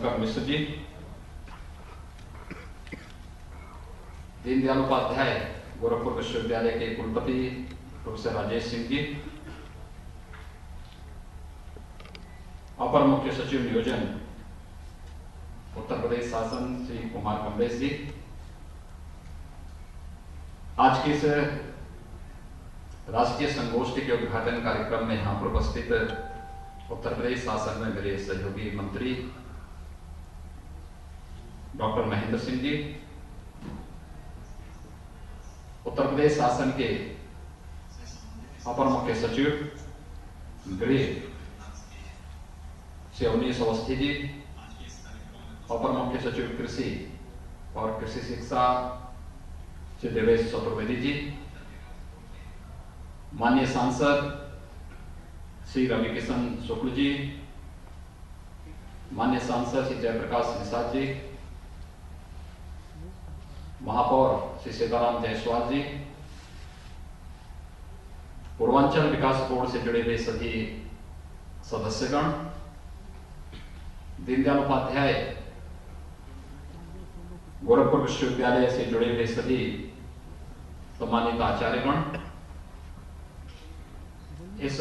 शंकर मिश्र जी, दीनदयाल उपाध्याय गोरखपुर विश्वविद्यालय के कुलपति प्रोफेसर राजेश सिंह जी, अपर मुख्य सचिव नियोजन उत्तर प्रदेश शासन श्री कुमार कमलेश जी, आज के इस राष्ट्रीय संगोष्ठी के उद्घाटन कार्यक्रम में यहाँ पर उपस्थित उत्तर प्रदेश शासन में मेरे सहयोगी मंत्री डॉक्टर महेंद्र सिंह जी, उत्तर प्रदेश शासन के अपर मुख्य सचिव गृह श्री अवनीश अवस्थी जी, अपर मुख्य सचिव कृषि और कृषि शिक्षा श्री देवेश चतुर्वेदी जी, माननीय सांसद श्री रविकिशन शुक्ल जी, माननीय सांसद श्री जयप्रकाश निषाद जी, महापौर श्री सीताराम जायसवाल जी, पूर्वांचल विकास बोर्ड से जुड़े हुए सभी सदस्यगण, दीनदयाल उपाध्याय गोरखपुर विश्वविद्यालय से जुड़े हुए सभी सम्मानित आचार्यगण, इस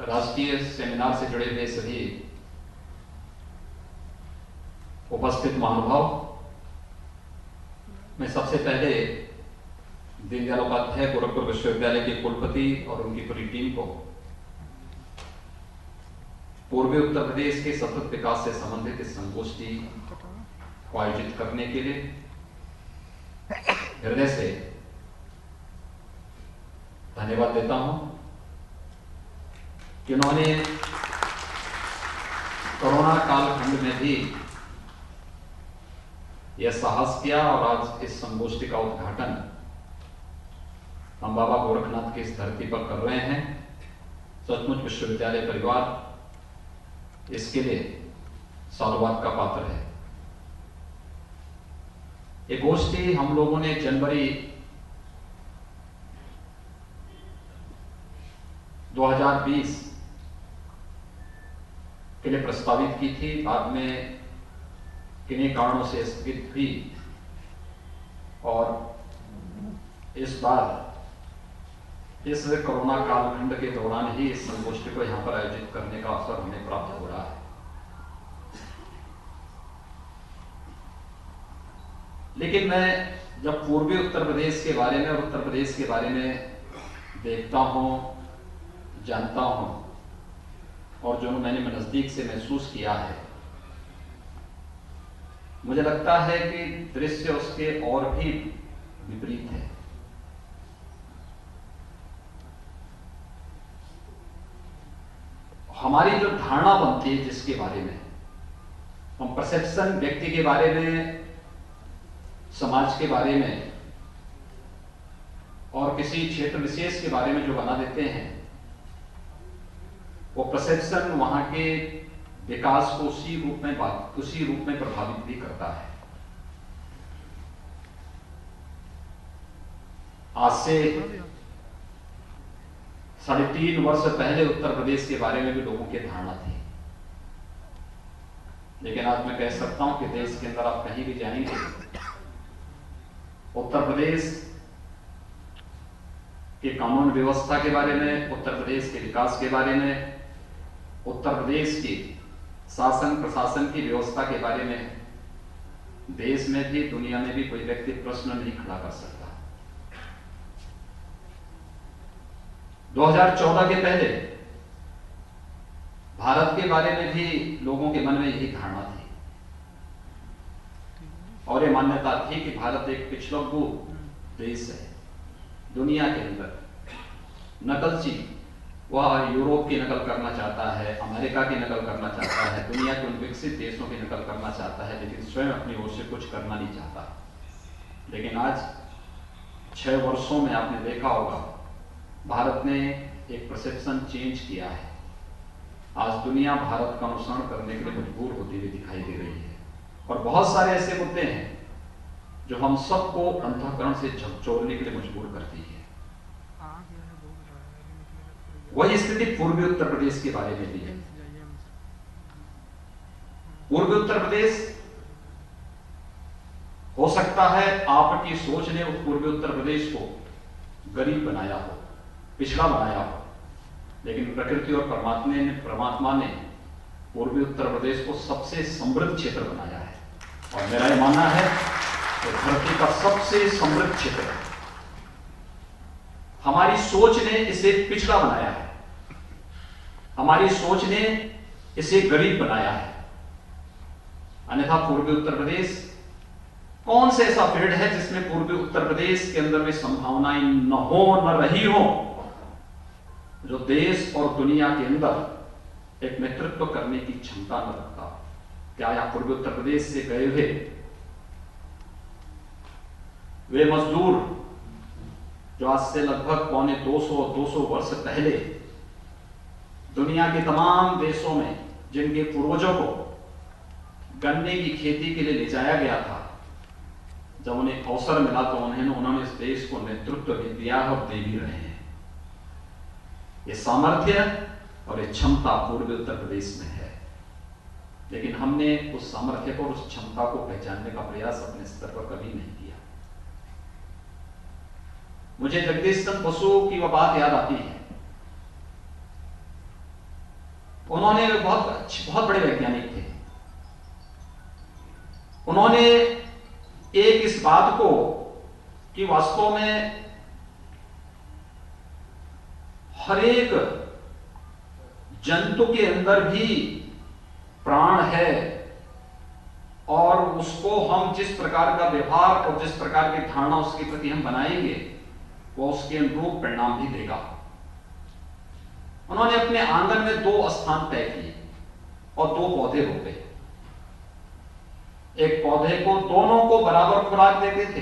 राष्ट्रीय सेमिनार से जुड़े हुए सभी उपस्थित महानुभाव, मैं सबसे पहले दीनदयाल उपाध्याय गोरखपुर विश्वविद्यालय के कुलपति और उनकी पूरी टीम को पूर्वी उत्तर प्रदेश के सतत विकास से संबंधित इस संगोष्ठी को आयोजित करने के लिए हृदय से धन्यवाद देता हूं कि उन्होंने कोरोना कालखंड में भी यह साहस किया और आज इस संगोष्ठी का उद्घाटन हम बाबा गोरखनाथ की इस धरती पर कर रहे हैं। सचमुच विश्वविद्यालय परिवार इसके लिए साधुवाद का पात्र है। ये गोष्ठी हम लोगों ने जनवरी 2020 के लिए प्रस्तावित की थी, बाद में किन्हीं कारणों से स्थगित हुई और इस बार इस कोरोना कालखंड के दौरान ही इस संगोष्ठी को यहां पर आयोजित करने का अवसर हमें प्राप्त हो रहा है। लेकिन मैं जब पूर्वी उत्तर प्रदेश के बारे में और उत्तर प्रदेश के बारे में देखता हूं, जानता हूं और जो मैंने नजदीक से महसूस किया है, मुझे लगता है कि दृश्य उसके और भी विपरीत है। हमारी जो धारणा बनती है जिसके बारे में हम परसेप्शन व्यक्ति के बारे में, समाज के बारे में और किसी क्षेत्र विशेष के बारे में जो बना देते हैं, वो परसेप्शन वहां के विकास को उसी रूप में प्रभावित भी करता है। आज से 3.5 वर्ष पहले उत्तर प्रदेश के बारे में भी लोगों की धारणा थी, लेकिन आज मैं कह सकता हूं कि देश के अंदर आप कहीं भी जाएंगे, उत्तर प्रदेश के कानून व्यवस्था के बारे में, उत्तर प्रदेश के विकास के बारे में, उत्तर प्रदेश की शासन प्रशासन की व्यवस्था के बारे में देश में भी दुनिया में भी कोई व्यक्ति प्रश्न नहीं खड़ा कर सकता। 2014 के पहले भारत के बारे में भी लोगों के मन में यही धारणा थी और ये मान्यता थी कि भारत एक पिछड़भू देश है। दुनिया के अंदर नकलची, वह यूरोप की नकल करना चाहता है, अमेरिका की नकल करना चाहता है, दुनिया के उन विकसित देशों की नकल करना चाहता है, लेकिन स्वयं अपनी ओर से कुछ करना नहीं चाहता। लेकिन आज 6 वर्षों में आपने देखा होगा भारत ने एक परसेप्शन चेंज किया है। आज दुनिया भारत का अनुसरण करने के लिए मजबूर होती हुई दिखाई दे रही है और बहुत सारे ऐसे मुद्दे हैं जो हम सबको अंतःकरण से झकझोरने के लिए मजबूर करती है। वही स्थिति पूर्वी उत्तर प्रदेश के बारे में भी है। पूर्वी उत्तर प्रदेश, हो सकता है आपकी सोच ने उस पूर्वी उत्तर प्रदेश को गरीब बनाया हो, पिछड़ा बनाया हो, लेकिन प्रकृति और परमात्मा ने पूर्वी उत्तर प्रदेश को सबसे समृद्ध क्षेत्र बनाया है। और मेरा यह मानना है कि धरती का सबसे समृद्ध क्षेत्र है। हमारी सोच ने इसे पिछड़ा बनाया है, हमारी सोच ने इसे गरीब बनाया है। अन्यथा पूर्वी उत्तर प्रदेश, कौन से ऐसा फील्ड है जिसमें पूर्वी उत्तर प्रदेश के अंदर में संभावनाएं न हो, न रही हो, जो देश और दुनिया के अंदर एक नेतृत्व करने की क्षमता न रखता? क्या आप पूर्वी उत्तर प्रदेश से गए हुए वे मजदूर जो आज से लगभग पौने 200 वर्ष पहले दुनिया के तमाम देशों में जिनके पूर्वजों को गन्ने की खेती के लिए ले जाया गया था, जब उन्हें अवसर मिला तो उन्होंने इस देश को नेतृत्व भी दिया और दे भी रहे हैं। ये सामर्थ्य और ये क्षमता पूर्वी उत्तर प्रदेश में है, लेकिन हमने उस सामर्थ्य को, उस क्षमता को पहचानने का प्रयास अपने स्तर पर कभी नहीं किया। मुझे जगदीश चंद्र बसु की वह बात याद आती है। उन्होंने बहुत बड़े वैज्ञानिक थे। उन्होंने एक इस बात को कि वास्तव में हर एक जंतु के अंदर भी प्राण है और उसको हम जिस प्रकार का व्यवहार और जिस प्रकार की धारणा उसके प्रति हम बनाएंगे वो उसके अनुरूप परिणाम भी देगा। उन्होंने अपने आंगन में 2 स्थान तय किए और 2 पौधे रोपे। एक पौधे को, दोनों को बराबर खुराक देते थे,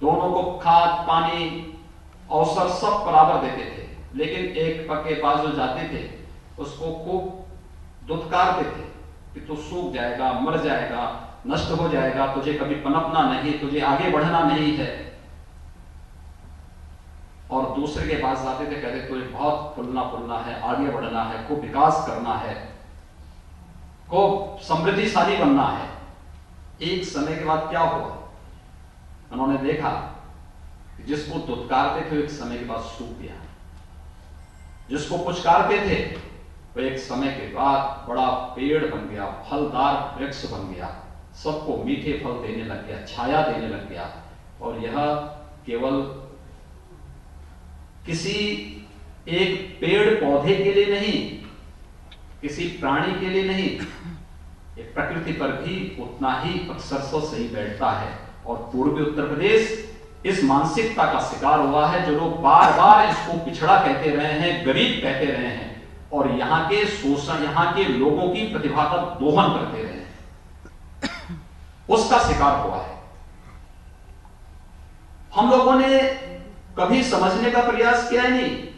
दोनों को खाद, पानी, अवसर सब बराबर देते थे, लेकिन एक के पास जो जाते थे उसको खूब दुत्कारते थे कि तू सूख जाएगा, मर जाएगा, नष्ट हो जाएगा, तुझे कभी पनपना नहीं, तुझे आगे बढ़ना नहीं है। और दूसरे के पास जाते थे, कहते तुझे बहुत फुलना है, आगे बढ़ना है, खूब विकास करना है, खूब समृद्धिशाली बनना है। एक समय के बाद क्या हुआ? उन्होंने देखा कि जिसको दुत्कारते थे वो एक समय के बाद सूख गया, जिसको पुचकारते थे वो एक समय के बाद बड़ा पेड़ बन गया, फलदार वृक्ष बन गया, सबको मीठे फल देने लग गया, छाया देने लग गया। और यह केवल किसी एक पेड़ पौधे के लिए नहीं, किसी प्राणी के लिए नहीं, ये प्रकृति पर भी उतना ही अक्सर सही बैठता है। और पूर्वी उत्तर प्रदेश इस मानसिकता का शिकार हुआ है, जो लोग बार बार इसको पिछड़ा कहते रहे हैं, गरीब कहते रहे हैं और यहाँ के शोषण, यहाँ के लोगों की प्रतिभा का दोहन करते रहे हैं, उसका शिकार हुआ है। हम लोगों ने कभी समझने का प्रयास किया नहीं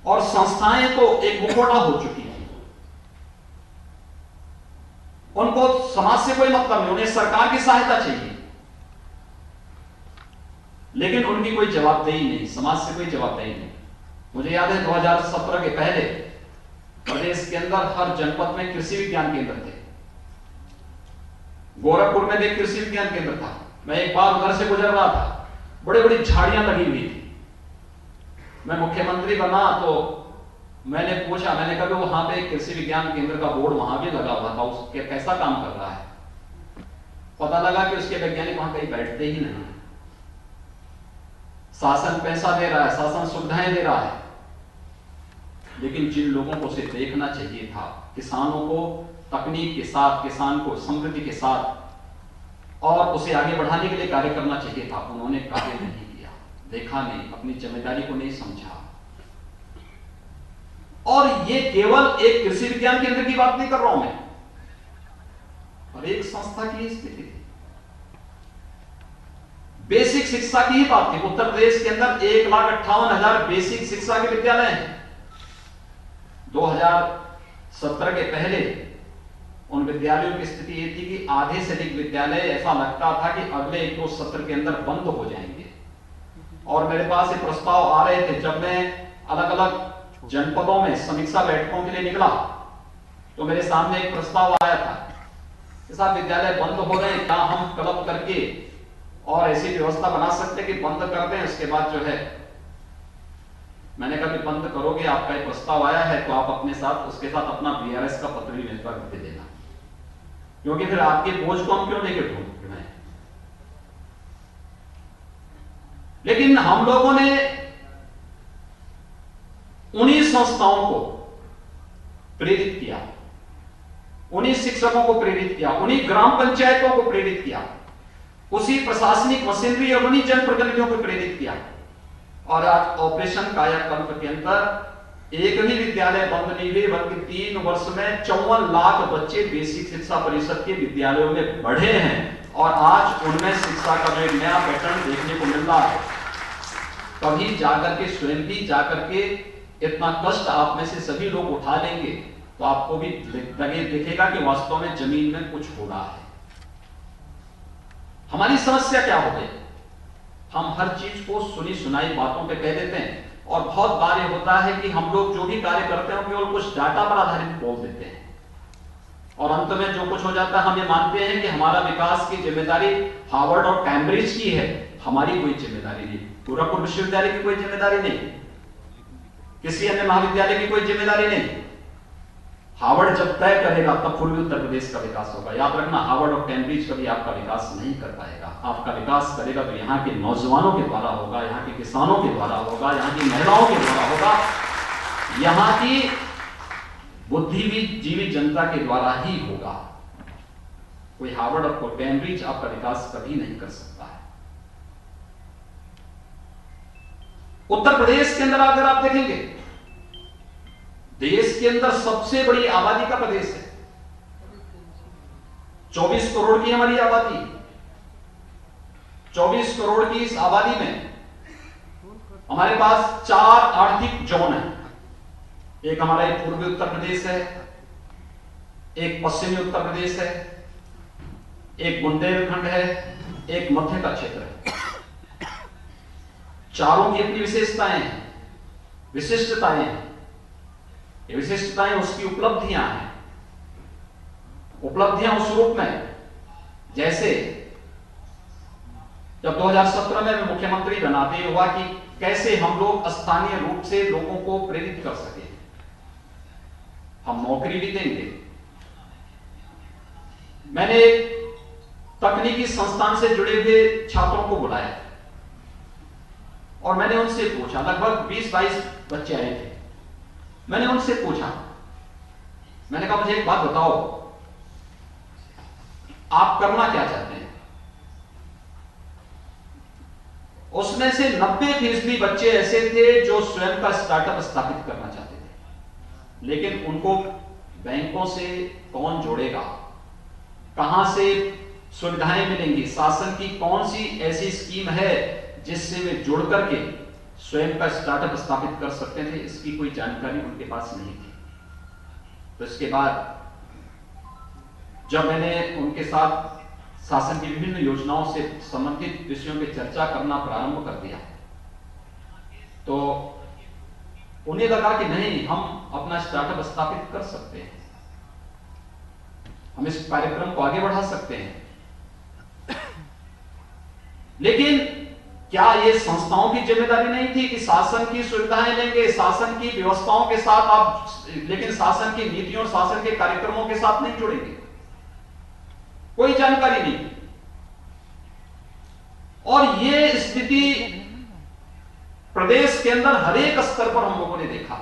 और संस्थाएं तो एक मुखौटा हो चुकी हैं। उनको समाज से कोई मतलब नहीं, उन्हें सरकार की सहायता चाहिए, लेकिन उनकी कोई जवाबदेही नहीं, समाज से कोई जवाबदेही नहीं। मुझे याद है 2017 के पहले प्रदेश के अंदर हर जनपद में कृषि विज्ञान केंद्र थे। गोरखपुर में भी कृषि विज्ञान केंद्र था। मैं एक बार उधर से गुजर रहा था, बड़ी बड़ी झाड़ियां लगी हुई थी। मैं मुख्यमंत्री बना तो मैंने पूछा, मैंने कहा वहां पे कृषि विज्ञान केंद्र का बोर्ड वहां भी लगा हुआ था, उसके कैसा काम कर रहा है? पता लगा कि उसके वैज्ञानिक वहां कहीं बैठते ही नहीं। शासन पैसा दे रहा है, शासन सुविधाएं दे रहा है, लेकिन जिन लोगों को उसे देखना चाहिए था, किसानों को तकनीक के साथ, किसान को समृद्धि के साथ और उसे आगे बढ़ाने के लिए कार्य करना चाहिए था, उन्होंने कार्य नहीं किया, देखा नहीं, अपनी जिम्मेदारी को नहीं समझा। और ये केवल एक कृषि विज्ञान केंद्र की बात नहीं कर रहा हूं मैं, और एक संस्था की स्थिति थी, बेसिक शिक्षा की ही बात थी। उत्तर प्रदेश के अंदर 1,58,000 बेसिक शिक्षा के विद्यालय हैं। 2017 के पहले उन विद्यालयों की स्थिति ये थी कि आधे से अधिक विद्यालय ऐसा लगता था कि अगले 1-2 सत्र के अंदर बंद हो जाएंगे। और मेरे पास ये प्रस्ताव आ रहे थे, जब मैं अलग अलग जनपदों में समीक्षा बैठकों के लिए निकला तो मेरे सामने एक प्रस्ताव आया था कि साहब विद्यालय बंद हो रहे हैं, क्या हम क्लब करके और ऐसी व्यवस्था बना सकते कि बंद कर दें, उसके बाद जो है। मैंने कहा कि बंद करोगे, आपका एक प्रस्ताव आया है तो आप अपने साथ उसके साथ अपना बीआरएस का पत्र भी मेरे पास दे देना, क्योंकि फिर आपके बोझ को हम क्यों लेके ढूंढ। लेकिन हम लोगों ने उन्हीं संस्थाओं को प्रेरित किया, उन्हीं शिक्षकों को प्रेरित किया, उन्हीं ग्राम पंचायतों को प्रेरित किया, उसी प्रशासनिक मशीनरी और उन्हीं जनप्रतिनिधियों को प्रेरित किया। और आज ऑपरेशन कायाकल्प के अंदर एक भी विद्यालय बंद नहीं हुए, बल्कि 3 वर्ष में 54 लाख बच्चे बेसिक शिक्षा परिषद के विद्यालयों में बढ़े हैं। और आज उनमें शिक्षा का जो एक नया पैटर्न देखने को मिल रहा है। कभी जाकर के स्वयं भी जाकर के इतना कष्ट आप में से सभी लोग उठा लेंगे तो आपको भी दिखेगा कि वास्तव में जमीन में कुछ हो रहा है। हमारी समस्या क्या हो गई, हम हर चीज को सुनी सुनाई बातों पे कह देते हैं। और बहुत बार ये होता है कि हम लोग जो भी कार्य करते हैं केवल कुछ डाटा पर आधारित बोल देते हैं, और अंत में जो कुछ हो जाता है हम ये मानते हैं कि हमारा विकास की जिम्मेदारी हार्वर्ड और कैम्ब्रिज की है, हमारी कोई जिम्मेदारी नहीं, गोरखपुर विश्वविद्यालय की कोई जिम्मेदारी नहीं, किसी अन्य महाविद्यालय की कोई जिम्मेदारी नहीं। हार्वर्ड जब तय करेगा तब पूर्वी उत्तर प्रदेश का विकास होगा। याद रखना, हार्वर्ड और कैम्ब्रिज कभी आपका विकास नहीं कर पाएगा। आपका विकास करेगा तो यहाँ के नौजवानों के द्वारा होगा, यहाँ के किसानों के द्वारा होगा, यहाँ की महिलाओं के द्वारा होगा, यहाँ की बुद्धिजीवी जनता के द्वारा ही होगा। कोई हार्वर्ड और कोई कैम्ब्रिज आपका विकास कभी नहीं कर सकता है। उत्तर प्रदेश के अंदर अगर आप देखेंगे, देश के अंदर सबसे बड़ी आबादी का प्रदेश है, 24 करोड़ की हमारी आबादी। 24 करोड़ की इस आबादी में हमारे पास 4 आर्थिक जोन है। एक हमारा एक पूर्वी उत्तर प्रदेश है, एक पश्चिमी उत्तर प्रदेश है, एक बुंदेलखंड है, एक मध्य का क्षेत्र है। चारों की अपनी विशेषताएं हैं, विशिष्टताएं हैं। ये विशिष्टताएं उसकी उपलब्धियां हैं। उपलब्धियां उस रूप में, जैसे जब 2017 में मैं मुख्यमंत्री बना, तो हुआ कि कैसे हम लोग स्थानीय रूप से लोगों को प्रेरित कर सके। हम नौकरी भी देंगे। मैंने तकनीकी संस्थान से जुड़े हुए छात्रों को बुलाया और मैंने उनसे पूछा, लगभग 20-22 बच्चे आए थे। मैंने उनसे पूछा, मैंने कहा मुझे एक बात बताओ, आप करना क्या चाहते हैं? उसमें से 90% बच्चे ऐसे थे जो स्वयं का स्टार्टअप स्थापित करना चाहते थे, लेकिन उनको बैंकों से कौन जोड़ेगा, कहां से सुविधाएं मिलेंगी, शासन की कौन सी ऐसी स्कीम है जिससे वे जुड़ करके स्वयं का स्टार्टअप स्थापित कर सकते थे, इसकी कोई जानकारी उनके पास नहीं थी। तो इसके बाद जब मैंने उनके साथ शासन की विभिन्न योजनाओं से संबंधित विषयों पर चर्चा करना प्रारंभ कर दिया, तो उन्हें लगा कि नहीं, हम अपना स्टार्टअप स्थापित कर सकते हैं, हम इस कार्यक्रम को आगे बढ़ा सकते हैं। लेकिन क्या यह संस्थाओं की जिम्मेदारी नहीं थी कि शासन की सुविधाएं लेंगे, शासन की व्यवस्थाओं के साथ आप, लेकिन शासन की नीतियों और शासन के कार्यक्रमों के साथ नहीं जुड़ेंगे? कोई जानकारी नहीं। और यह स्थिति प्रदेश के अंदर हर एक स्तर पर हम लोगों ने देखा।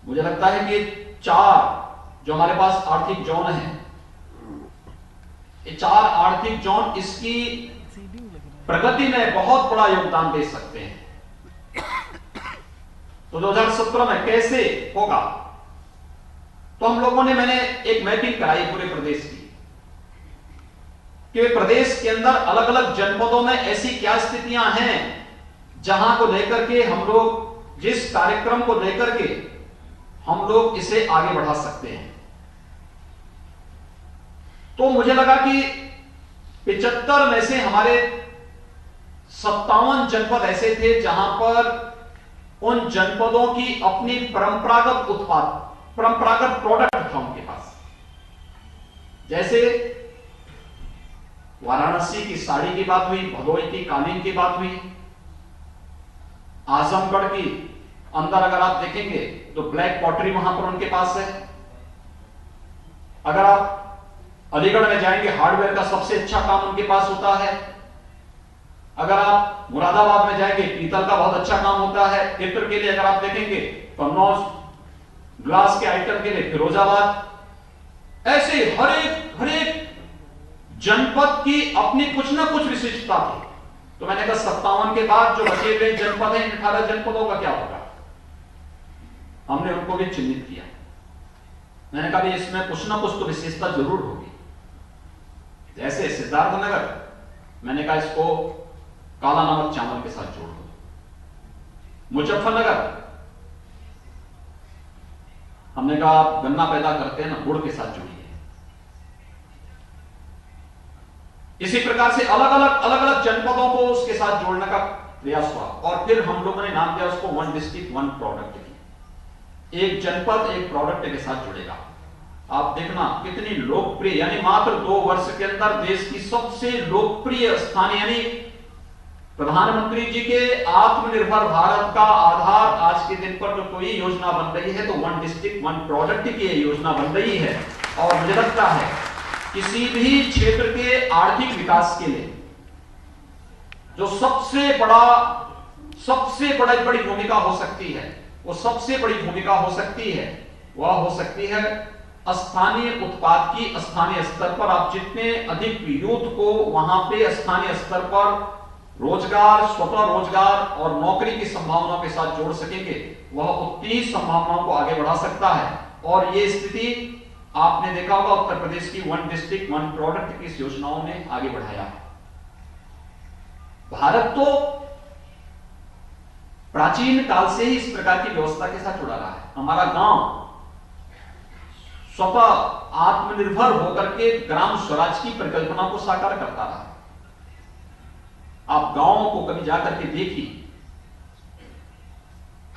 मुझे लगता है कि 4 जो हमारे पास आर्थिक जोन है, ये 4 आर्थिक जोन इसकी प्रगति में बहुत बड़ा योगदान दे सकते हैं। तो 2017 में कैसे होगा, तो हम लोगों ने, मैंने एक मैपिंग कराई पूरे प्रदेश की कि प्रदेश के अंदर अलग अलग जनपदों में ऐसी क्या स्थितियां हैं जहां को लेकर के हम लोग, जिस कार्यक्रम को लेकर के हम लोग इसे आगे बढ़ा सकते हैं। तो मुझे लगा कि 75 में से हमारे 57 जनपद ऐसे थे जहां पर उन जनपदों की अपनी परंपरागत उत्पाद, परंपरागत प्रोडक्ट था उनके पास। जैसे वाराणसी की साड़ी की बात हुई, भदोई की कालीन की बात हुई, आजमगढ़ की अंदर अगर आप देखेंगे तो ब्लैक पॉटरी वहां पर उनके पास है। अगर आप अलीगढ़ में जाएंगे, हार्डवेयर का सबसे अच्छा काम उनके पास होता है। अगर आप मुरादाबाद में जाएंगे, पीतल का बहुत अच्छा काम होता है। इत्र के लिए अगर आप देखेंगे, कन्नौज ग्लास के आइटम के लिए फिरोजाबाद। ऐसे हर एक जनपद की अपनी कुछ ना कुछ विशिष्टता थी। तो मैंने कहा 57 के बाद जो बचे हुए जनपद हैं, 18 जनपदों का क्या होगा? हमने उनको भी चिन्हित किया। मैंने कहा भी इसमें कुछ ना कुछ तो विशेषता जरूर होगी। जैसे सिद्धार्थनगर, मैंने कहा इसको काला नमक चावल के साथ जोड़ दो। मुजफ्फरनगर, हमने कहा आप गन्ना पैदा करते हैं ना, गुड़ के साथ जोड़िए। इसी प्रकार से अलग अलग जनपदों को उसके साथ जोड़ने का प्रयास हुआ और फिर हम लोगों ने नाम दिया उसको वन डिस्ट्रिक्ट वन प्रोडक्ट की। एक जनपद एक प्रोडक्ट के साथ जुड़ेगा। आप देखना कितनी लोकप्रिय, यानी मात्र 2 वर्ष के अंदर देश की सबसे लोकप्रिय स्थानीय, यानी प्रधानमंत्री जी के आत्मनिर्भर भारत का आधार आज के दिन पर जो कोई योजना बन रही है तो वन डिस्ट्रिक्ट वन प्रोडक्ट की योजना बन रही है। और मुझे लगता है किसी भी क्षेत्र के आर्थिक विकास के लिए जो सबसे बड़ी भूमिका हो सकती है, वो सबसे बड़ी भूमिका हो सकती है, वह हो सकती है स्थानीय उत्पाद की। स्थानीय स्तर पर आप जितने अधिक यूथ को वहां पे स्थानीय स्तर पर रोजगार, स्वतः रोजगार और नौकरी की संभावनाओं के साथ जोड़ सकेंगे, वह उतनी संभावनाओं को आगे बढ़ा सकता है। और यह स्थिति आपने देखा होगा उत्तर प्रदेश की वन डिस्ट्रिक्ट वन प्रोडक्ट की योजनाओं ने आगे बढ़ाया है। भारत तो प्राचीन काल से ही इस प्रकार की व्यवस्था के साथ जुड़ा रहा है। हमारा गांव स्वतः आत्मनिर्भर होकर के ग्राम स्वराज की परिकल्पना को साकार करता रहा है। आप गांवों को कभी जाकर के देखिए,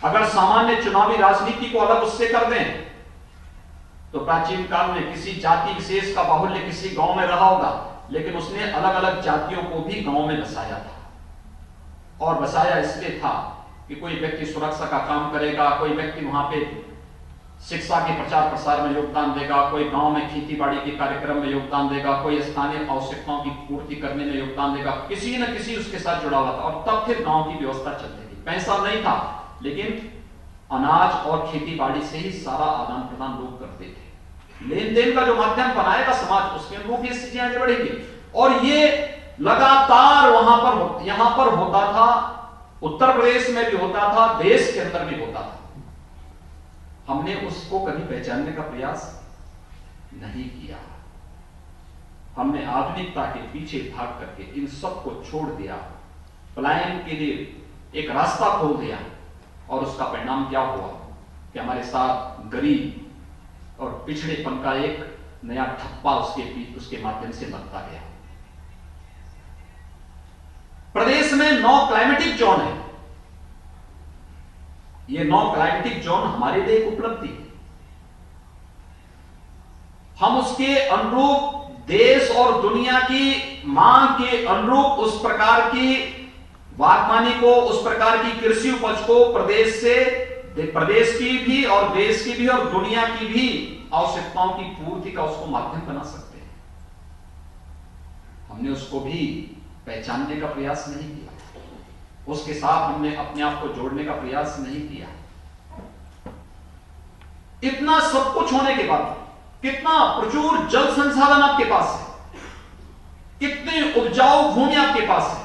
अगर सामान्य चुनावी राजनीति को अलग उससे कर दें तो प्राचीन काल में किसी जाति विशेष का बाहुल्य किसी गांव में रहा होगा, लेकिन उसने अलग अलग जातियों को भी गांव में बसाया था। और बसाया इसलिए था कि कोई व्यक्ति सुरक्षा का काम करेगा, कोई व्यक्ति वहां पे शिक्षा के प्रचार प्रसार में योगदान देगा, कोई गांव में खेती बाड़ी के कार्यक्रम में योगदान देगा, कोई स्थानीय आवश्यकताओं की पूर्ति करने में योगदान देगा, किसी न किसी उसके साथ जुड़ा हुआ था। और तब फिर गांव की व्यवस्था चलती थी। पैसा नहीं था, लेकिन अनाज और खेती बाड़ी से ही सारा आदान प्रदान लोग करते थे। लेन देन का जो माध्यम बनाएगा समाज, उसके अनुरूप ये चीजें आगे बढ़ेंगी। और ये लगातार यहां पर होता था, उत्तर प्रदेश में भी होता था, देश के अंदर भी होता था। हमने उसको कभी पहचानने का प्रयास नहीं किया। हमने आधुनिकता के पीछे भाग करके इन सबको छोड़ दिया, पलायन के लिए एक रास्ता खोल दिया। और उसका परिणाम क्या हुआ कि हमारे साथ गरीब और पिछड़ेपन का एक नया ठप्पा उसके माध्यम से लगता गया। प्रदेश में 9 क्लाइमेटिक जोन है। ये 9 क्लाइमेटिक जोन हमारे लिए एक उपलब्धि है। हम उसके अनुरूप देश और दुनिया की मांग के अनुरूप उस प्रकार की बागवानी को, उस प्रकार की कृषि उपज को प्रदेश की भी और देश की भी और दुनिया की भी आवश्यकताओं की पूर्ति का उसको माध्यम बना सकते हैं। हमने उसको भी पहचानने का प्रयास नहीं किया, उसके साथ हमने अपने आप को जोड़ने का प्रयास नहीं किया। इतना सब कुछ होने के बाद, कितना प्रचुर जल संसाधन आपके पास है, कितनी उपजाऊ भूमि आपके पास है,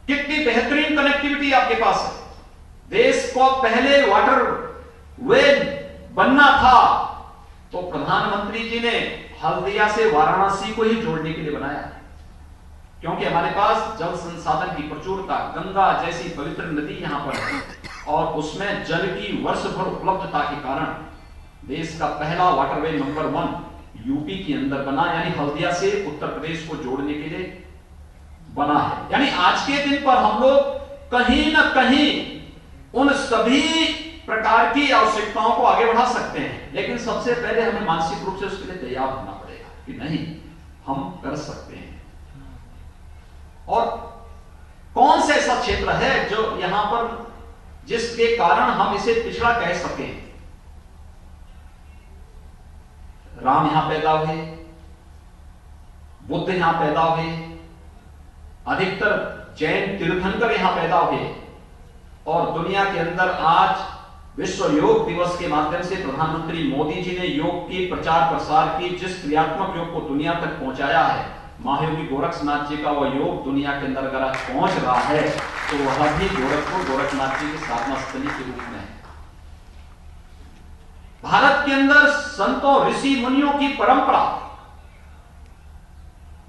कितनी बेहतरीन कनेक्टिविटी आपके पास है। देश को पहले वाटर वे बनना था तो प्रधानमंत्री जी ने हल्दिया से वाराणसी को ही जोड़ने के लिए बनाया, क्योंकि हमारे पास जल संसाधन की प्रचुरता, गंगा जैसी पवित्र नदी यहां पर है और उसमें जल की वर्ष भर उपलब्धता के कारण देश का पहला वाटरवे नंबर 1 यूपी के अंदर बना, यानी हल्दिया से उत्तर प्रदेश को जोड़ने के लिए बना है। यानी आज के दिन पर हम लोग कहीं ना कहीं उन सभी प्रकार की आवश्यकताओं को आगे बढ़ा सकते हैं, लेकिन सबसे पहले हमें मानसिक रूप से उसके लिए तैयार होना पड़ेगा कि नहीं, हम कर सकते हैं। और कौन सा ऐसा क्षेत्र है जो यहां पर जिसके कारण हम इसे पिछड़ा कह सकें? राम यहां पैदा हुए, बुद्ध यहां पैदा हुए, अधिकतर जैन तीर्थंकर यहां पैदा हुए, और दुनिया के अंदर आज विश्व योग दिवस के माध्यम से प्रधानमंत्री मोदी जी ने योग की प्रचार प्रसार की, जिस क्रियात्मक योग को दुनिया तक पहुंचाया है, महायोगी गोरक्षनाथ जी का वह योग दुनिया के अंदर अगर आज पहुंच रहा है तो वह भी गोरखपुर गोरखनाथ जी की साधना स्थली के रूप में है। भारत के अंदर संतों ऋषि मुनियों की परंपरा,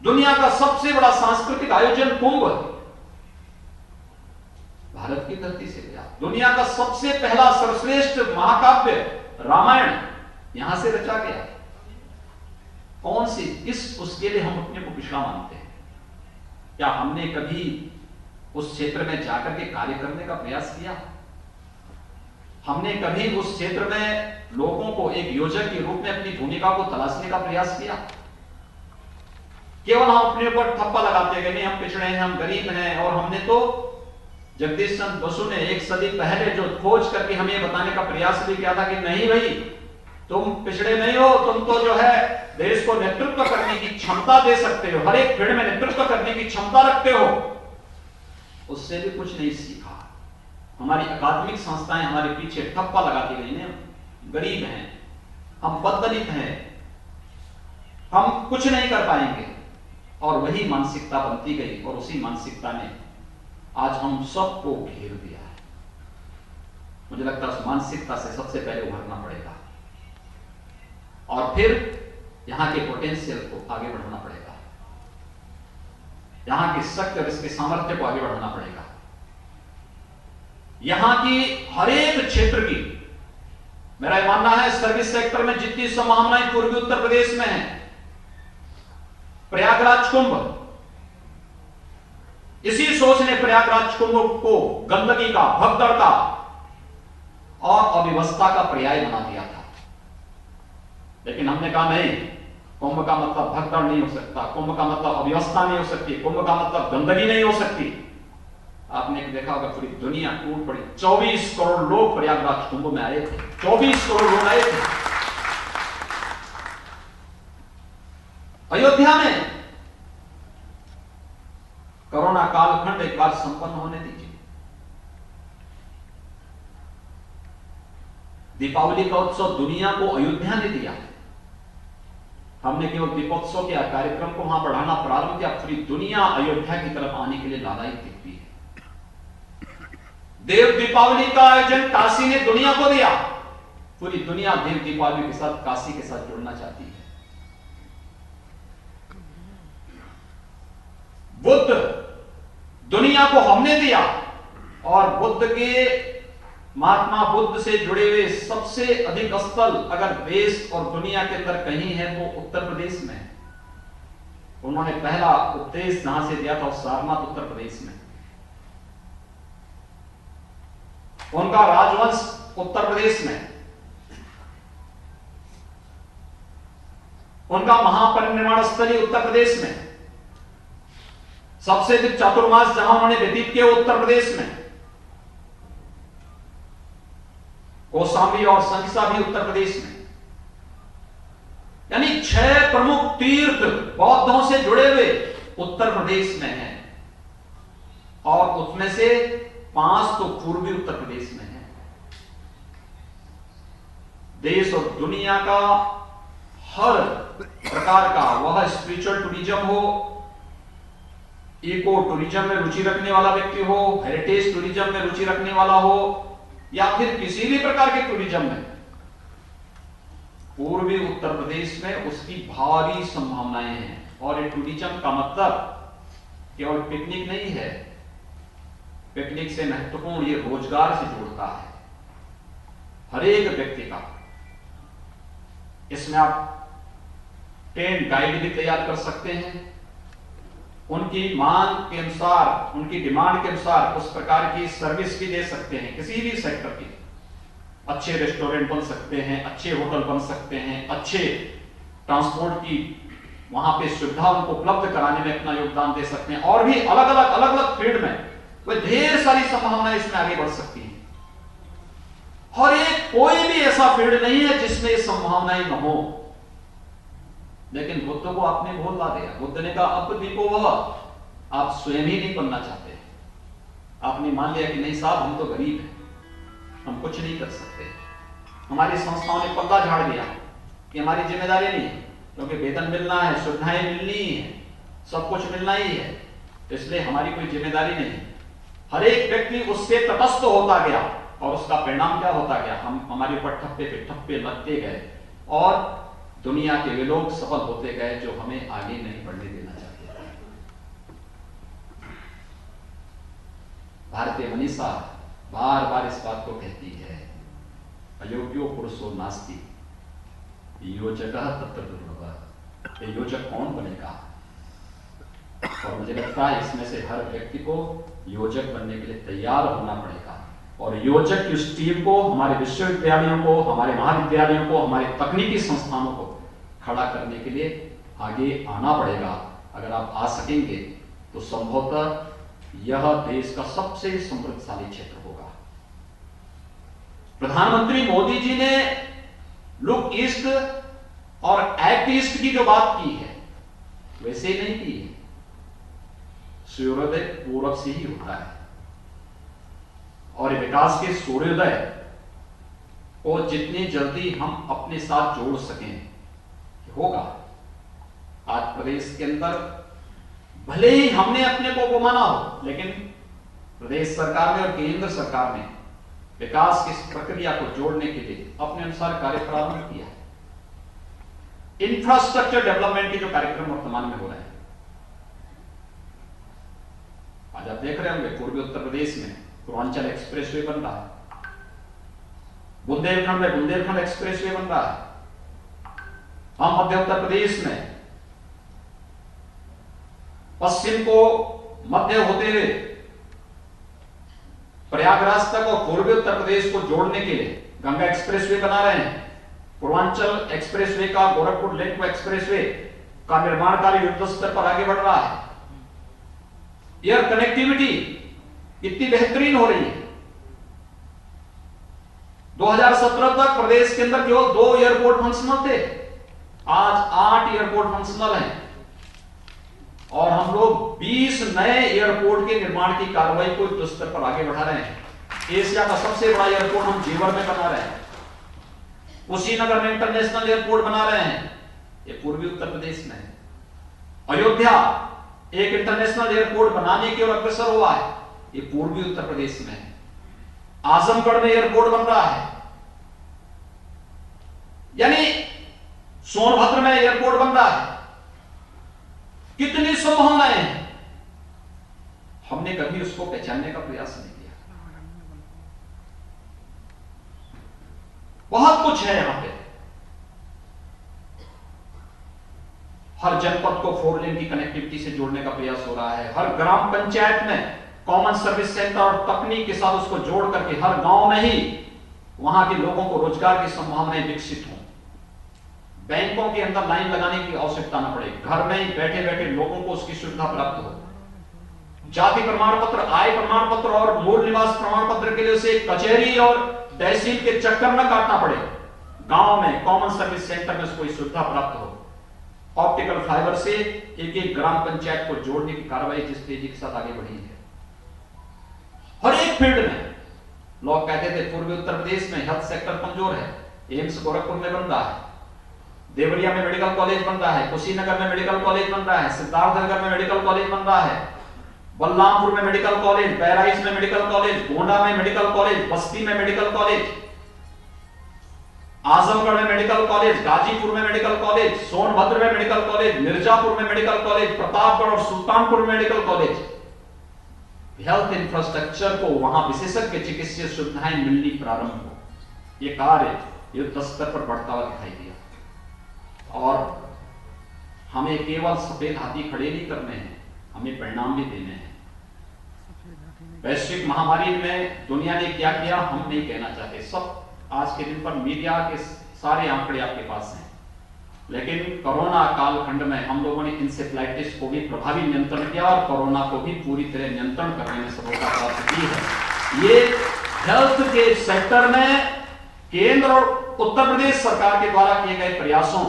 दुनिया का सबसे बड़ा सांस्कृतिक आयोजन कुंभ भारत की धरती से गया। दुनिया का सबसे पहला सर्वश्रेष्ठ महाकाव्य रामायण यहां से रचा गया। कौन सी किस उसके लिए हम अपने को पिछड़ा मानते हैं? क्या हमने कभी उस क्षेत्र में जाकर के कार्य करने का प्रयास किया? हमने कभी उस क्षेत्र में लोगों को एक योजक के रूप में अपनी भूमिका को तलाशने का प्रयास किया? केवल हम अपने ऊपर ठप्पा लगाते गए, नहीं हम पिछड़े हैं, हम गरीब हैं, और हमने तो जगदीश चंद्र बसु ने एक सदी पहले जो खोज करके हमें बताने का प्रयास भी किया था कि नहीं भाई, तुम पिछड़े नहीं हो, तुम तो जो है देश को नेतृत्व करने की क्षमता दे सकते हो, हर एक फील्ड में नेतृत्व करने की क्षमता रखते हो। उससे भी कुछ नहीं सीखा। हमारी अकादमिक संस्थाएं हमारे पीछे ठप्पा लगाती गई ने, गरीब हैं, हम बददलित हैं, हम कुछ नहीं कर पाएंगे, और वही मानसिकता बनती गई, और उसी मानसिकता ने आज हम सबको घेर दिया है। मुझे लगता है उस मानसिकता से सबसे पहले उभरना पड़ेगा, और फिर यहां के पोटेंशियल को आगे बढ़ाना पड़ेगा, यहां की शक्ति और इसके सामर्थ्य को आगे बढ़ाना पड़ेगा। यहां की हर एक क्षेत्र की, मेरा मानना है सर्विस सेक्टर में जितनी संभावनाएं पूर्वी उत्तर प्रदेश में है, प्रयागराज कुंभ, इसी सोच ने प्रयागराज कुंभ को गंदगी का, भगदड़ का और अव्यवस्था का पर्याय बना दिया था। लेकिन हमने कहा नहीं, कुंभ का मतलब भगदड़ नहीं हो सकता, कुंभ का मतलब अव्यवस्था नहीं हो सकती, कुंभ का मतलब गंदगी नहीं हो सकती। आपने देखा होगा पूरी दुनिया टूट पड़ी, 24 करोड़ लोग प्रयागराज कुंभ में आए थे, 24 करोड़ लोग आए थे। अयोध्या में कोरोना कालखंड एक बार संपन्न होने दीजिए। दीपावली का उत्सव दुनिया को अयोध्या ने दिया। हमने केवल दीपोत्सव के कार्यक्रम को वहां बढ़ाना प्रारंभ किया, पूरी दुनिया अयोध्या की तरफ आने के लिए लालायित दिखती है। देव दीपावली का आयोजन काशी ने दुनिया को दिया, पूरी दुनिया देव दीपावली के साथ, काशी के साथ जुड़ना चाहती है। बुद्ध दुनिया को हमने दिया, और बुद्ध के, महात्मा बुद्ध से जुड़े हुए सबसे अधिक स्थल अगर देश और दुनिया के अंदर कहीं है तो उत्तर प्रदेश में। उन्होंने पहला उपदेश जहां से दिया था सारनाथ उत्तर प्रदेश में। उनका राजवंश उत्तर प्रदेश में, उनका महापरिनिर्वाण स्थली उत्तर प्रदेश में, सबसे अधिक चातुर्मास जहां उन्होंने व्यतीत किए उत्तर प्रदेश में, कौशाम्बी और संखसा भी उत्तर प्रदेश में। यानी 6 प्रमुख तीर्थ बौद्धों से जुड़े हुए उत्तर प्रदेश में हैं, और उसमें से 5 तो पूर्वी उत्तर प्रदेश में है। देश और दुनिया का हर प्रकार का, वह स्पिरिचुअल टूरिज्म हो, इको टूरिज्म में रुचि रखने वाला व्यक्ति हो, हेरिटेज टूरिज्म में रुचि रखने वाला हो, या फिर किसी भी प्रकार के टूरिज्म में, पूर्वी उत्तर प्रदेश में उसकी भारी संभावनाएं हैं। और ये टूरिज्म का मतलब केवल पिकनिक नहीं है, पिकनिक से महत्वपूर्ण ये रोजगार से जुड़ता है हर एक व्यक्ति का। इसमें आप टेंट गाइड भी तैयार कर सकते हैं, उनकी मांग के अनुसार, उनकी डिमांड के अनुसार उस प्रकार की सर्विस भी दे सकते हैं। किसी भी सेक्टर की अच्छे रेस्टोरेंट बन सकते हैं, अच्छे होटल बन सकते हैं, अच्छे ट्रांसपोर्ट की वहां पे सुविधा उनको उपलब्ध कराने में अपना योगदान दे सकते हैं, और भी अलग अलग फील्ड में वह ढेर सारी संभावनाएं इसमें आगे बढ़ सकती हैं। और एक कोई भी ऐसा फील्ड नहीं है जिसमें ये संभावनाएं न हो। लेकिन बुद्ध को आपने भूल ला दिया। बुद्ध ने कहा अब दीपो वह, आप स्वयं ही नहीं बनना चाहते। आपने मान लिया कि नहीं साहब हम तो गरीब हैं, हम कुछ नहीं कर सकते। हमारी संस्थाओं ने पल्ला झाड़ दिया कि हमारी जिम्मेदारी नहीं है, क्योंकि वेतन मिलना है, सुविधाएं मिलनी ही है, सब कुछ मिलना ही है, तो इसलिए हमारी कोई जिम्मेदारी नहीं है। हर एक व्यक्ति उससे तटस्थ होता गया और उसका परिणाम क्या होता गया, हम हमारे ऊपर ठप्पे पे ठप्पे लगते गए और दुनिया के वे लोग सफल होते गए जो हमें आगे नहीं बढ़ने देना चाहते थे। भारतीय मनीषा बार बार इस बात को कहती है, अयोग्यो पुरुषो नास्ति योजकः तत्र दुर्लभः। ये योजक कौन बनेगा? और मुझे लगता है इसमें से हर व्यक्ति को योजक बनने के लिए तैयार होना पड़ेगा। और योजक की उस टीम को, हमारे विश्वविद्यालयों को, हमारे महाविद्यालयों को, हमारे तकनीकी संस्थानों को खड़ा करने के लिए आगे आना पड़ेगा। अगर आप आ सकेंगे तो संभवतः यह देश का सबसे समृद्धशाली क्षेत्र होगा। प्रधानमंत्री मोदी जी ने लुक ईस्ट और एक्ट ईस्ट की जो बात की है वैसे ही नहीं की है। सूर्योदय पूरब से ही होता है और विकास के सूर्योदय को जितनी जल्दी हम अपने साथ जोड़ सकें होगा। आज प्रदेश के अंदर भले ही हमने अपने को माना हो, लेकिन प्रदेश सरकार ने और केंद्र सरकार ने विकास की इस प्रक्रिया को जोड़ने के लिए अपने अनुसार कार्य प्रारंभ किया है। इंफ्रास्ट्रक्चर डेवलपमेंट के जो कार्यक्रम वर्तमान में हो रहे हैं, आज आप देख रहे होंगे पूर्वी उत्तर प्रदेश में पूर्वांचल एक्सप्रेसवे बन रहा है, बुंदेलखंड में बुंदेलखंड एक्सप्रेसवे बन रहा है, हम मध्य उत्तर प्रदेश में पश्चिम को मध्य होते हुए प्रयागराज तक और पूर्वी उत्तर प्रदेश को जोड़ने के लिए गंगा एक्सप्रेसवे बना रहे हैं। पूर्वांचल एक्सप्रेसवे का, गोरखपुर लेक एक्सप्रेसवे का निर्माण कार्य युद्ध स्तर पर आगे बढ़ रहा है। एयर कनेक्टिविटी इतनी बेहतरीन हो रही है। 2017 तक प्रदेश के अंदर केवल 2 एयरपोर्ट फंक्शनल थे, आज 8 एयरपोर्ट फंक्शनल हैं और हम लोग 20 नए एयरपोर्ट के निर्माण की कार्रवाई को युद्ध स्तर पर आगे बढ़ा रहे हैं। एशिया का सबसे बड़ा एयरपोर्ट हम जेवर में बना रहे हैं, कुशीनगर में इंटरनेशनल एयरपोर्ट बना रहे हैं, ये पूर्वी उत्तर प्रदेश में है। अयोध्या एक इंटरनेशनल एयरपोर्ट बनाने की ओर अग्रसर हुआ है, ये पूर्वी उत्तर प्रदेश में है। आजमगढ़ में एयरपोर्ट बन रहा है, यानी सोनभद्र में एयरपोर्ट बन रहा है। कितनी संभावनाएं हैं, हमने कभी उसको पहचानने का प्रयास नहीं किया। बहुत कुछ है यहां पे। हर जनपद को 4 लेन की कनेक्टिविटी से जोड़ने का प्रयास हो रहा है। हर ग्राम पंचायत में कॉमन सर्विस सेंटर और तकनीक के साथ उसको जोड़ करके हर गांव में ही वहां के लोगों को रोजगार की संभावनाएं विकसित हों। बैंकों के अंदर लाइन लगाने की आवश्यकता न पड़े, घर में ही बैठे बैठे लोगों को उसकी सुविधा प्राप्त हो। जाति प्रमाण पत्र, आय प्रमाण पत्र और मूल निवास प्रमाण पत्र के लिए उसे कचहरी और तहसील के चक्कर न काटना पड़े। गांव में कॉमन सर्विस सेंटर में उसको सुविधा प्राप्त हो। ऑप्टिकल फाइबर से एक ग्राम पंचायत को जोड़ने की कार्रवाई जिस तेजी के साथ आगे बढ़ी है। हर एक फील्ड में लोग कहते थे पूर्वी उत्तर प्रदेश में हेल्थ सेक्टर कमजोर है, एम्स गोरखपुर में बन रहा है, देवरिया में मेडिकल कॉलेज बन रहा है, कुशीनगर में मेडिकल कॉलेज बन रहा है, सिद्धार्थनगर में मेडिकल कॉलेज बन रहा है, बलरामपुर में मेडिकल कॉलेज, बहराइच में मेडिकल कॉलेज, गोंडा में मेडिकल कॉलेज, बस्ती में मेडिकल कॉलेज, आजमगढ़ में मेडिकल कॉलेज, गाजीपुर में मेडिकल कॉलेज, सोनभद्र में मेडिकल कॉलेज, मिर्जापुर में मेडिकल कॉलेज, प्रतापगढ़ और सुल्तानपुर में मेडिकल कॉलेज। हेल्थ इंफ्रास्ट्रक्चर को वहां विशेषज्ञ चिकित्सीय सुविधाएं मिलनी प्रारंभ हो, यह कार्य युद्ध स्तर पर बढ़ता हुआ दिखाई दिया। और हमें केवल सफेद हाथी खड़े नहीं करने हैं, हमें परिणाम भी देने हैं। वैश्विक महामारी में दुनिया ने क्या किया हम नहीं कहना चाहते, सब आज के दिन पर मीडिया के सारे आंकड़े आपके पास हैं, लेकिन कोरोना कालखंड में हम लोगों ने इंसेफ्लाइटिस को भी प्रभावी नियंत्रण किया और कोरोना को भी पूरी तरह नियंत्रण करने में सफलता प्राप्त की है। ये हेल्थ के सेक्टर में केंद्र और उत्तर प्रदेश सरकार के द्वारा किए गए प्रयासों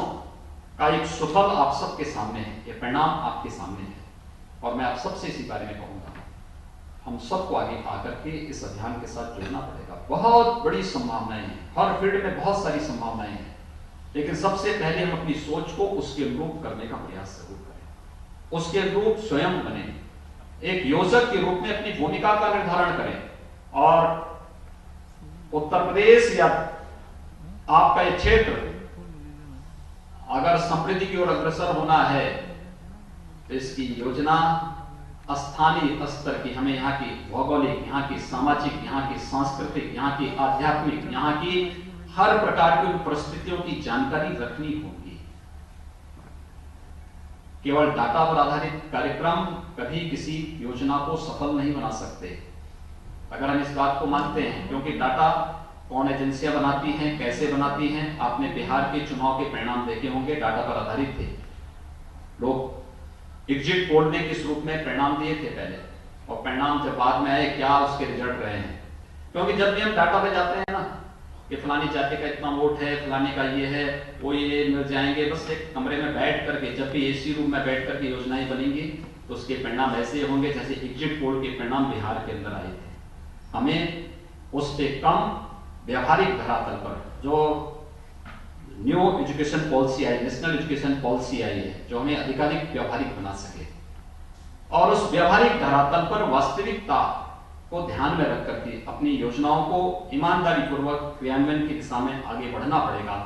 का एक सुफल आप सबके सामने है, ये परिणाम आपके सामने है। और मैं आप सबसे इसी बारे में कहूंगा, हम सबको आगे आकर के इस अभियान के साथ जुड़ना पड़ेगा। बहुत बड़ी संभावनाएं हैं, हर फील्ड में बहुत सारी संभावनाएं हैं, लेकिन सबसे पहले हम अपनी सोच को उसके अनुरूप करने का प्रयास जरूर करें, उसके अनुरूप स्वयं बने, एक योजक के रूप में अपनी भूमिका का निर्धारण करें। और उत्तर प्रदेश या आपका ये क्षेत्र अगर समृद्धि की ओर अग्रसर होना है तो इसकी योजना स्थानीय स्तर की, हमें यहाँ की भौगोलिक, यहाँ की सामाजिक, यहाँ की सांस्कृतिक, यहाँ की आध्यात्मिक, यहाँ की हर प्रकार की परिस्थितियों की जानकारी रखनी होगी। केवल डाटा पर आधारित कार्यक्रम कभी किसी योजना को सफल नहीं बना सकते, अगर हम इस बात को मानते हैं, क्योंकि डाटा कौन एजेंसियां बनाती हैं, कैसे बनाती हैं। आपने बिहार के चुनाव के परिणाम देखे होंगे, डाटा पर आधारित थे। लोग एग्जिट पोल में किस रूप में परिणाम दिए थे पहले, और परिणाम जब बाद में आए क्या उसके रिजल्ट रहे हैं। क्योंकि जब भी हम डाटा पे जाते हैं ना कि फलानी जाति का इतना वोट है, फलाने का ये है, वो ये मिल जाएंगे, बस एक कमरे में बैठ करके, जब भी एसी रूम में बैठ करके योजनाएं बनेंगी तो उसके परिणाम ऐसे होंगे जैसे एग्जिट पोल के परिणाम बिहार के अंदर आए थे। हमें उस पर कम व्यवहारिक धरातल पर जो न्यू एजुकेशन पॉलिसी आई, नेशनल एजुकेशन पॉलिसी आई है, जो हमें अधिकाधिक व्यवहारिक बना सके और उस व्यवहारिक धरातल पर वास्तविकता को ध्यान में रख करके अपनी योजनाओं को ईमानदारी पूर्वक क्रियान्वयन की दिशा में आगे बढ़ना पड़ेगा।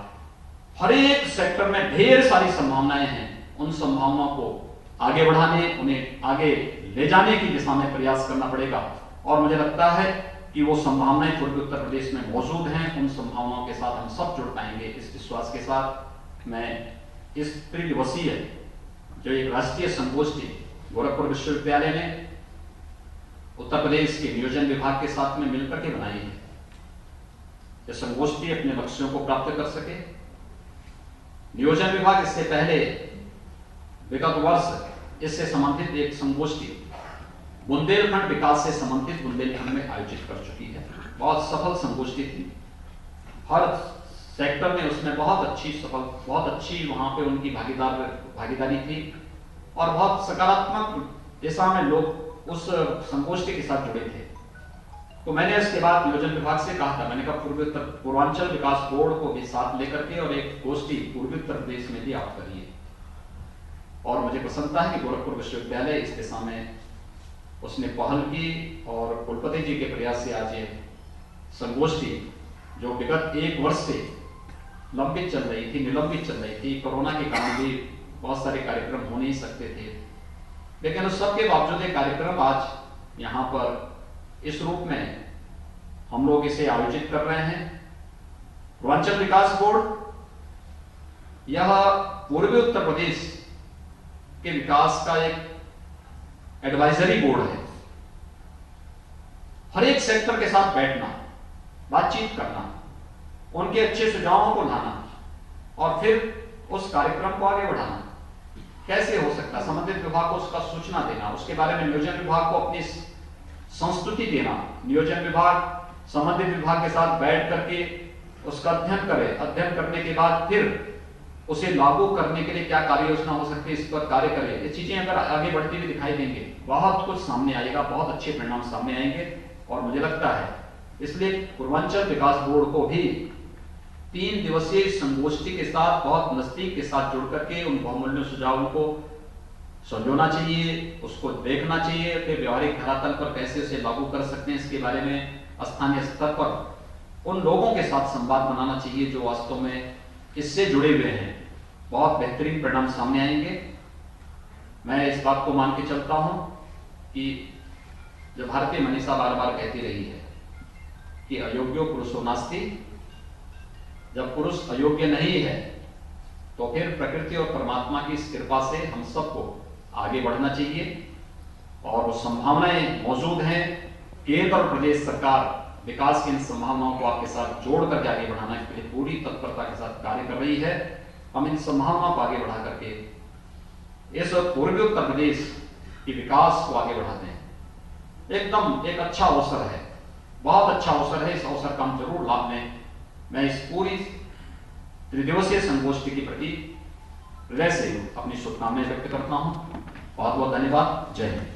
हर एक सेक्टर में ढेर सारी संभावनाएं हैं, उन संभावनाओं को आगे बढ़ाने, उन्हें आगे ले जाने की दिशा में प्रयास करना पड़ेगा। और मुझे लगता है कि वो संभावनाएं पूर्वी उत्तर प्रदेश में मौजूद हैं, उन संभावनाओं के साथ हम सब जुड़ पाएंगे। इस विश्वास के साथ मैं इस त्रिदिवसीय जो एक राष्ट्रीय संगोष्ठी गोरखपुर विश्वविद्यालय ने उत्तर प्रदेश के नियोजन विभाग के साथ में मिलकर के बनाई है, ये संगोष्ठी अपने लक्ष्यों को प्राप्त कर सके। नियोजन विभाग इससे पहले विगत वर्ष इससे संबंधित एक संगोष्ठी बुंदेलखंड विकास से संबंधित बुंदेलखंड में आयोजित कर चुकी है। बहुत सफल संगोष्ठी थी, हर सेक्टर में उसमें बहुत अच्छी वहां पे उनकी भागीदारी थी और बहुत सकारात्मक दिशा में लोग उस संगोष्ठी के साथ जुड़े थे। तो मैंने इसके बाद नियोजन विभाग से कहा था, मैंने कहा पूर्वांचल विकास बोर्ड को भी साथ लेकर के और एक गोष्ठी पूर्वी उत्तर प्रदेश में भी आप करिए। और मुझे प्रसन्नता है कि गोरखपुर विश्वविद्यालय इस दिशा में उसने पहल की और कुलपति जी के प्रयास से आज ये संगोष्ठी जो विगत एक वर्ष से लंबित चल रही थी, निलंबित चल रही थी, कोरोना के कारण भी बहुत सारे कार्यक्रम हो नहीं सकते थे, लेकिन उस सब के बावजूद ये कार्यक्रम आज यहाँ पर इस रूप में हम लोग इसे आयोजित कर रहे हैं। पूर्वांचल विकास बोर्ड यह पूर्वी उत्तर प्रदेश के विकास का एक एडवाइजरी बोर्ड है। हर एक सेक्टर के साथ बैठना, बातचीत करना, उनके अच्छे सुझावों को लाना और फिर उस कार्यक्रम को आगे बढ़ाना। कैसे हो सकता है, संबंधित विभाग को उसका सूचना देना, उसके बारे में नियोजन विभाग को अपनी संस्तुति देना, नियोजन विभाग संबंधित विभाग के साथ बैठ करके उसका अध्ययन करे, अध्ययन करने के बाद फिर उसे लागू करने के लिए क्या कार्य योजना हो सकती है, इस पर कार्य करे। ये चीजें अगर आगे बढ़ती हुई दिखाई देंगे, बहुत कुछ सामने आएगा, बहुत अच्छे परिणाम सामने आएंगे। और मुझे लगता है इसलिए पूर्वांचल विकास बोर्ड को भी 3 दिवसीय संगोष्ठी के साथ बहुत नजदीक के साथ जुड़ करके उन बहुमूल्य सुझावों को संजोना चाहिए, उसको देखना चाहिए, फिर व्यवहारिक धरातल पर कैसे उसे लागू कर सकते हैं, इसके बारे में स्थानीय स्तर पर उन लोगों के साथ संवाद बनाना चाहिए जो वास्तव में इससे जुड़े हुए हैं। बहुत बेहतरीन परिणाम सामने आएंगे। मैं इस बात को मान के चलता हूं कि जो भारतीय मनीषा बार बार कहती रही है कि अयोग्यो पुरुषो नास्ति, जब पुरुष अयोग्य नहीं है तो फिर प्रकृति और परमात्मा की इस कृपा से हम सबको आगे बढ़ना चाहिए और वो संभावनाएं मौजूद हैं। केंद्र और प्रदेश सरकार विकास की इन संभावनाओं को आपके साथ जोड़ करके आगे बढ़ाने के लिए पूरी तत्परता के साथ कार्य कर रही है। हम इन संभावनाओं को आगे बढ़ा करके इस पूर्वी उत्तर प्रदेश के विकास को आगे बढ़ाते हैं। एकदम एक अच्छा अवसर है, बहुत अच्छा अवसर है। इस अवसर का हम जरूर लाभ लें। मैं इस पूरी त्रिदिवसीय संगोष्ठी के प्रति हृदय से अपनी शुभकामनाएं व्यक्त करता हूं। बहुत बहुत धन्यवाद। जय हिंद।